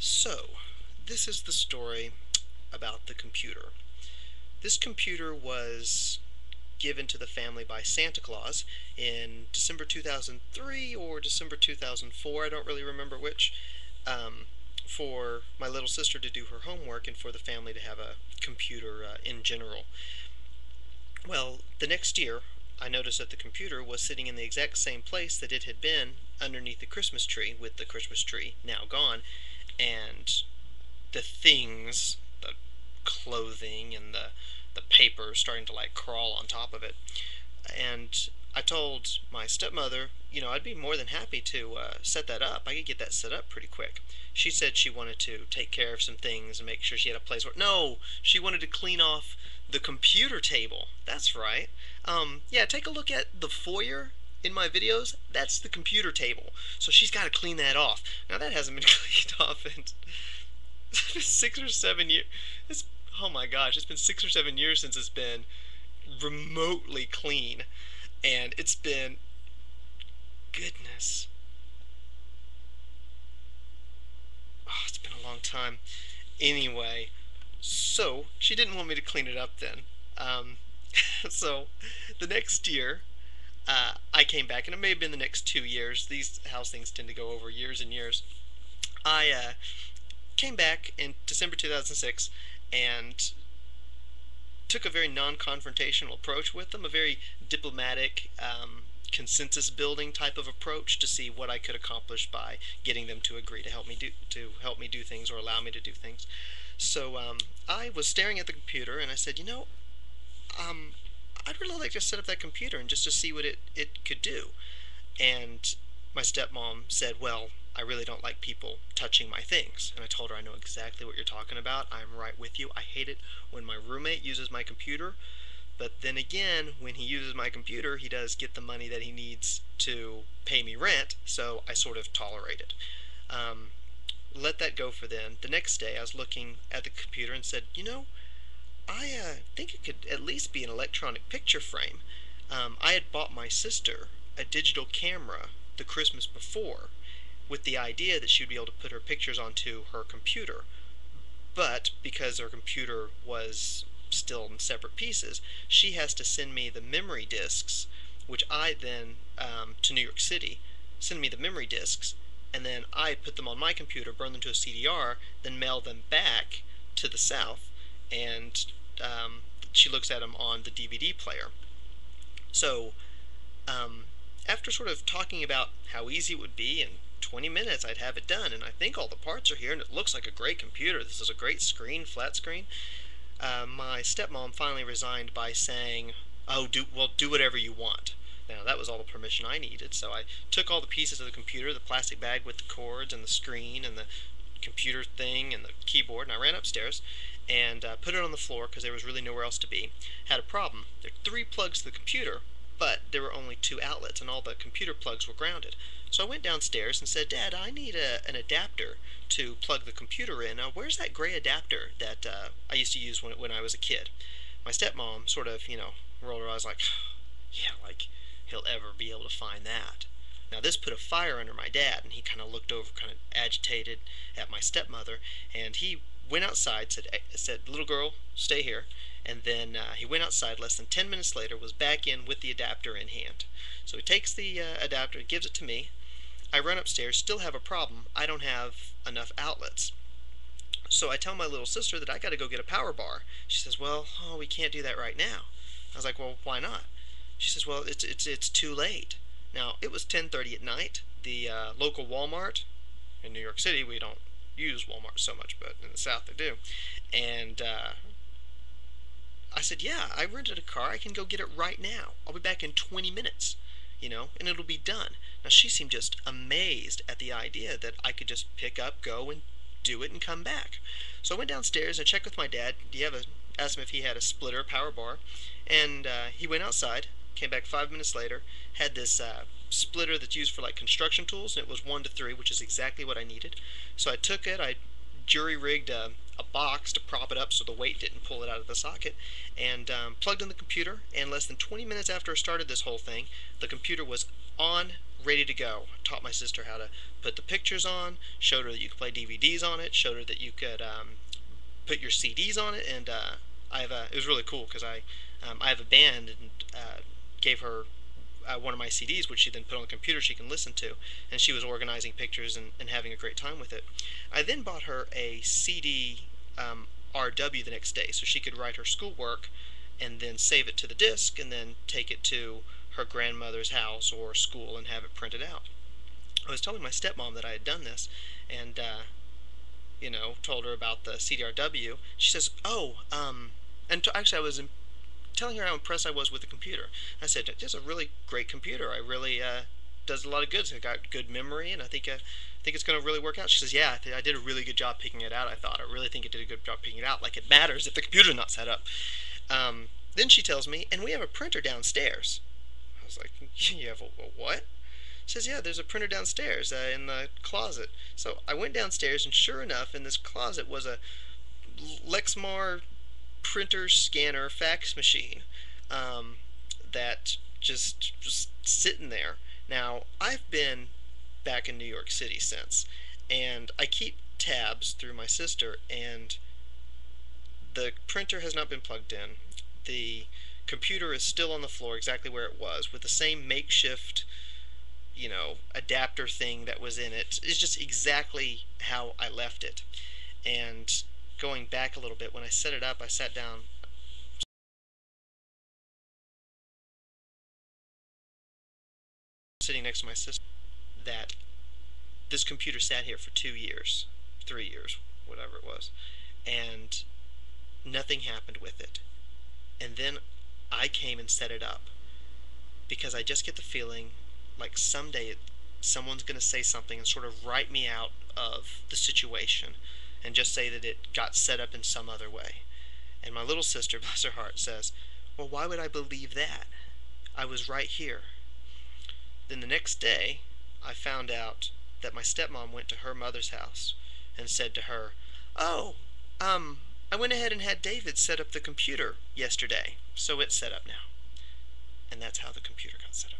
So, this is the story about the computer. This computer was given to the family by Santa Claus in December 2003 or December 2004, I don't really remember which, um, for my little sister to do her homework and for the family to have a computer in general. Well, the next year, I noticed that the computer was sitting in the exact same place that it had been underneath the Christmas tree, with the Christmas tree now gone, and the things, the clothing and the paper starting to like crawl on top of it. And I told my stepmother, I'd be more than happy to set that up. I could get that set up pretty quick. She said she wanted to take care of some things and make sure she had a place where. No, she wanted to clean off the computer table. That's right. Yeah, take a look at the foyer in my videos. That's the computer table. So she's got to clean that off. Now that hasn't been cleaned off in 6 or 7 years. It's oh my gosh, it's been 6 or 7 years since it's been remotely clean, and it's been goodness. Oh, it's been a long time. Anyway, so she didn't want me to clean it up then. Um, so the next year, I came back, and it may have been the next 2 years. These house things tend to go over years and years. I came back in December 2006 and took a very non-confrontational approach with them, a very diplomatic, consensus building type of approach to see what I could accomplish by getting them to agree to help me do things or allow me to do things. So I was staring at the computer and I said, um, I'd really like to set up that computer and just to see what it could do. And my stepmom said, well, I really don't like people touching my things. And I told her, I know exactly what you're talking about. I'm right with you. I hate it when my roommate uses my computer. But then again, when he uses my computer, he does get the money that he needs to pay me rent, so I sort of tolerate it. Um, Let that go for then. The next day, I was looking at the computer and said, I think it could at least be an electronic picture frame. I had bought my sister a digital camera the Christmas before with the idea that she would be able to put her pictures onto her computer. But because her computer was still in separate pieces, she has to send me the memory disks, which I then, to New York City, send me the memory disks, and then I put them on my computer, burn them to a CDR, then mail them back to the South, and she looks at them on the DVD player. So, um, after sort of talking about how easy it would be, in 20 minutes I'd have it done, and I think all the parts are here, and it looks like a great computer. This is a great screen, flat screen. My stepmom finally resigned by saying, "Oh, do whatever you want." Now that was all the permission I needed, so I took all the pieces of the computer, the plastic bag with the cords and the screen and the computer thing and the keyboard, and I ran upstairs and put it on the floor because there was really nowhere else to be. Had a problem. There are three plugs to the computer, but there were only two outlets, and all the computer plugs were grounded. So I went downstairs and said, Dad, I need an adapter to plug the computer in. Where's that gray adapter that I used to use when I was a kid? My stepmom sort of, rolled her eyes like, yeah, like he'll ever be able to find that. Now this put a fire under my dad, and he kind of looked over, kind of agitated at my stepmother, and he went outside, said, little girl, stay here. And then he went outside. Less than 10 minutes later, was back in with the adapter in hand. So he takes the adapter, gives it to me. I run upstairs, still have a problem. I don't have enough outlets. So I tell my little sister that I got to go get a power bar. She says, well, oh, we can't do that right now. I was like, well, why not? She says, well, it's too late. Now, it was 10:30 at night. The local Walmart in New York City, we don't use Walmart so much, but in the South they do. And I said, yeah, I rented a car. I can go get it right now. I'll be back in 20 minutes, and it'll be done. Now, she seemed just amazed at the idea that I could just pick up, go, and do it and come back. So I went downstairs and checked with my dad. Asked him if he had a splitter power bar. And he went outside, came back 5 minutes later, had this splitter that's used for like construction tools, and it was 1 to 3, which is exactly what I needed. So I took it, I jury rigged a a box to prop it up so the weight didn't pull it out of the socket, and plugged in the computer. And less than 20 minutes after I started this whole thing, the computer was on, ready to go. Taught my sister how to put the pictures on, showed her that you could play DVDs on it, showed her that you could put your CDs on it, and it was really cool because I have a band, and gave her one of my CDs, which she then put on the computer she can listen to, and she was organizing pictures and having a great time with it. I then bought her a CD RW the next day so she could write her schoolwork and then save it to the disk and then take it to her grandmother's house or school and have it printed out. I was telling my stepmom that I had done this, and told her about the CDRW. She says, "Oh, actually, I was telling her how impressed I was with the computer. I said, "It's a really great computer. I really does a lot of good. It's got good memory, and I think it's going to really work out." She says, "Yeah, I did a really good job picking it out. I thought I really think it did a good job picking it out. Like it matters if the computer's not set up." Then she tells me, "And we have a printer downstairs." I was like, "You have a what?" She says, "Yeah, there's a printer downstairs in the closet." So I went downstairs, and sure enough, in this closet was a Lexmark printer scanner fax machine um, that just sitting there. Now I've been back in New York City since, and I keep tabs through my sister, and the printer has not been plugged in. The computer is still on the floor exactly where it was with the same makeshift adapter thing that was in it. It's just exactly how I left it. And going back a little bit, when I set it up, I sat down sitting next to my sister that this computer sat here for 2 years, 3 years, whatever it was, and nothing happened with it. And then I came and set it up because I just get the feeling like someday someone's going to say something and sort of write me out of the situation and just say that it got set up in some other way. And my little sister, bless her heart, says, "Well, why would I believe that? I was right here." Then the next day, I found out that my stepmom went to her mother's house and said to her, "Oh, I went ahead and had David set up the computer yesterday, so it's set up now." And that's how the computer got set up.